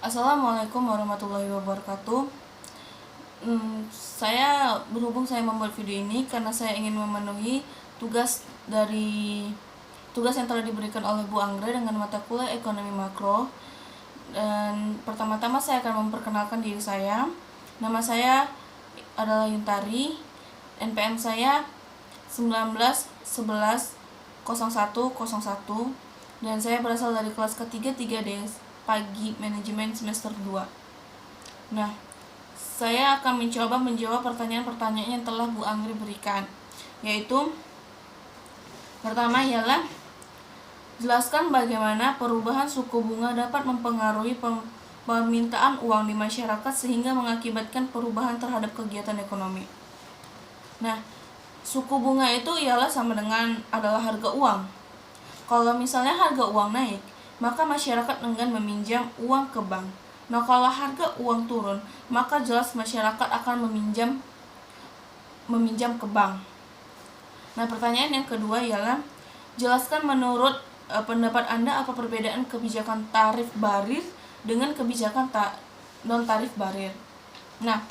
Assalamualaikum warahmatullahi wabarakatuh. Saya berhubung saya membuat video ini karena saya ingin memenuhi tugas tugas yang telah diberikan oleh Bu Anggra dengan mata kuliah ekonomi makro. Dan pertama-tama saya akan memperkenalkan diri saya. Nama saya adalah Yuntari. NPM saya 19110101 dan saya berasal dari kelas ketiga 3D pagi manajemen semester 2. Nah, saya akan mencoba menjawab pertanyaan-pertanyaan yang telah Bu Angri berikan, yaitu pertama ialah jelaskan bagaimana perubahan suku bunga dapat mempengaruhi permintaan uang di masyarakat sehingga mengakibatkan perubahan terhadap kegiatan ekonomi. Nah, suku bunga itu ialah sama dengan adalah harga uang. Kalau misalnya harga uang naik, maka masyarakat enggan meminjam uang ke bank. Nah, kalau harga uang turun, maka jelas masyarakat akan meminjam ke bank. Nah, pertanyaan yang kedua ialah jelaskan menurut pendapat Anda apa perbedaan kebijakan tarif barir dengan kebijakan non tarif barir. Nah,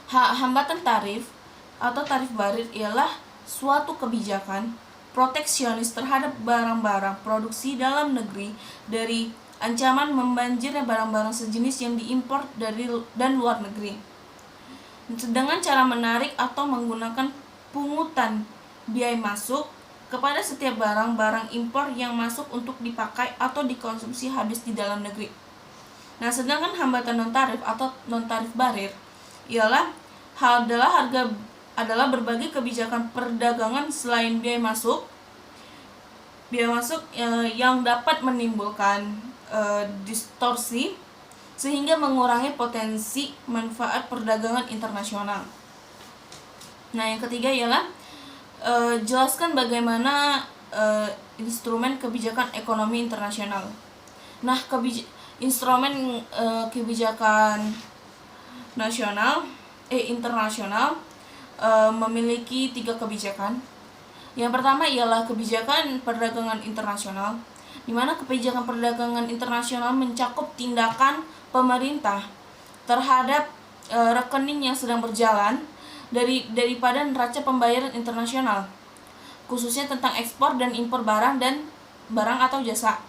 hambatan tarif atau tarif barir ialah suatu kebijakan proteksionis terhadap barang-barang produksi dalam negeri dari ancaman membanjirnya barang-barang sejenis yang diimpor dan luar negeri, dengan cara menarik atau menggunakan pungutan biaya masuk kepada setiap barang-barang impor yang masuk untuk dipakai atau dikonsumsi habis di dalam negeri. Nah, sedangkan hambatan non-tarif atau non-tarif barir adalah berbagai kebijakan perdagangan selain biaya masuk yang dapat menimbulkan distorsi sehingga mengurangi potensi manfaat perdagangan internasional. Nah, yang ketiga ialah jelaskan bagaimana instrumen kebijakan ekonomi internasional. Nah, instrumen kebijakan internasional memiliki 3 kebijakan. Yang pertama ialah kebijakan perdagangan internasional, di mana kebijakan perdagangan internasional mencakup tindakan pemerintah terhadap rekening yang sedang berjalan daripada neraca pembayaran internasional, khususnya tentang ekspor dan impor barang atau jasa.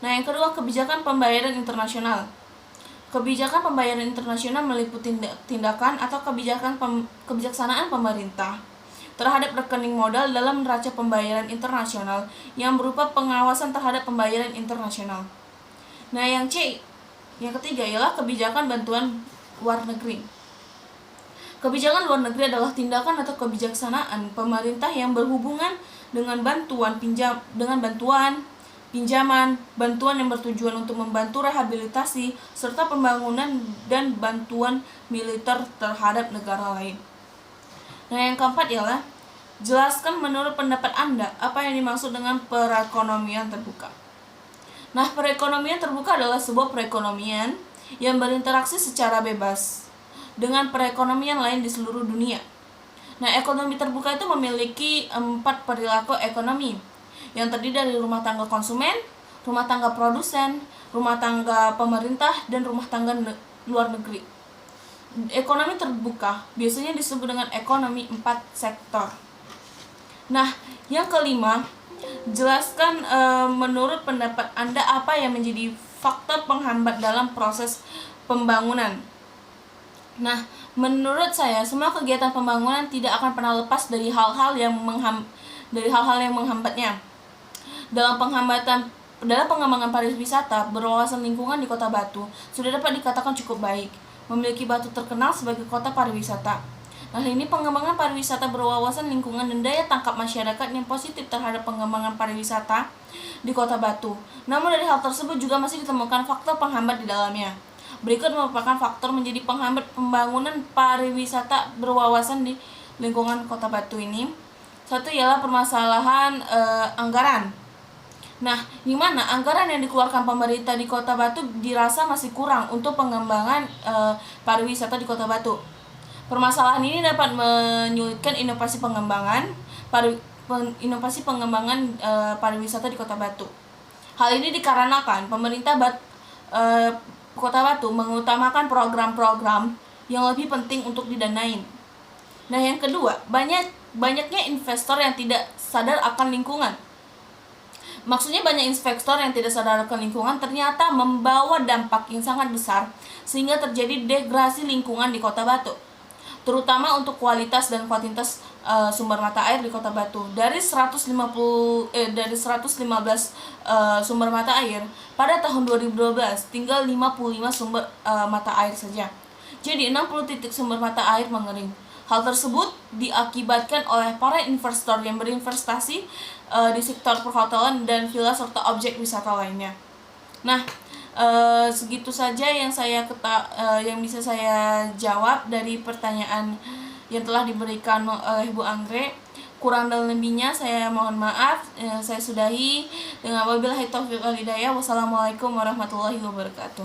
Nah, yang kedua kebijakan pembayaran internasional. Kebijakan pembayaran internasional meliputi tindakan atau kebijaksanaan pemerintah terhadap rekening modal dalam neraca pembayaran internasional yang berupa pengawasan terhadap pembayaran internasional. Nah, yang ketiga ialah kebijakan bantuan luar negeri. Kebijakan luar negeri adalah tindakan atau kebijaksanaan pemerintah yang berhubungan dengan pinjaman, bantuan yang bertujuan untuk membantu rehabilitasi, serta pembangunan dan bantuan militer terhadap negara lain. Nah, yang keempat ialah jelaskan menurut pendapat Anda apa yang dimaksud dengan perekonomian terbuka. Nah, perekonomian terbuka adalah sebuah perekonomian yang berinteraksi secara bebas dengan perekonomian lain di seluruh dunia. Nah, ekonomi terbuka itu memiliki 4 perilaku ekonomi yang terdiri dari rumah tangga konsumen, rumah tangga produsen, rumah tangga pemerintah, dan rumah tangga luar negeri. Ekonomi terbuka biasanya disebut dengan ekonomi 4 sektor. Nah, yang kelima, jelaskan menurut pendapat Anda apa yang menjadi faktor penghambat dalam proses pembangunan. Nah, menurut saya semua kegiatan pembangunan tidak akan pernah lepas dari hal-hal yang menghambatnya. Dalam pengembangan pariwisata, berwawasan lingkungan di Kota Batu sudah dapat dikatakan cukup baik. Memiliki Batu terkenal sebagai kota pariwisata. Nah, ini pengembangan pariwisata berwawasan lingkungan dan daya tangkap masyarakat yang positif terhadap pengembangan pariwisata di Kota Batu. Namun dari hal tersebut juga masih ditemukan faktor penghambat di dalamnya. Berikut merupakan faktor menjadi penghambat pembangunan pariwisata berwawasan di lingkungan Kota Batu ini. Satu ialah permasalahan anggaran. Nah, di mana anggaran yang dikeluarkan pemerintah di Kota Batu dirasa masih kurang untuk pengembangan pariwisata di Kota Batu. Permasalahan ini dapat menyulitkan inovasi pengembangan pariwisata di Kota Batu. Hal ini dikarenakan pemerintah Kota Batu mengutamakan program-program yang lebih penting untuk didanain. Nah, yang kedua, banyaknya investor yang tidak sadar akan lingkungan. Maksudnya banyak investor yang tidak sadar akan lingkungan ternyata membawa dampak yang sangat besar sehingga terjadi degradasi lingkungan di Kota Batu, terutama untuk kualitas dan kuantitas sumber mata air di Kota Batu. Dari 115 sumber mata air pada tahun 2012 tinggal 55 sumber mata air saja. Jadi 60 titik sumber mata air mengering. Hal tersebut diakibatkan oleh para investor yang berinvestasi di sektor perhotelan dan villa serta objek wisata lainnya. Nah, segitu saja yang yang bisa saya jawab dari pertanyaan yang telah diberikan oleh Bu Anggrek. Kurang dan lebihnya saya mohon maaf. Saya sudahi dengan wabillahi taufiq wal hidayah. Wassalamualaikum warahmatullahi wabarakatuh.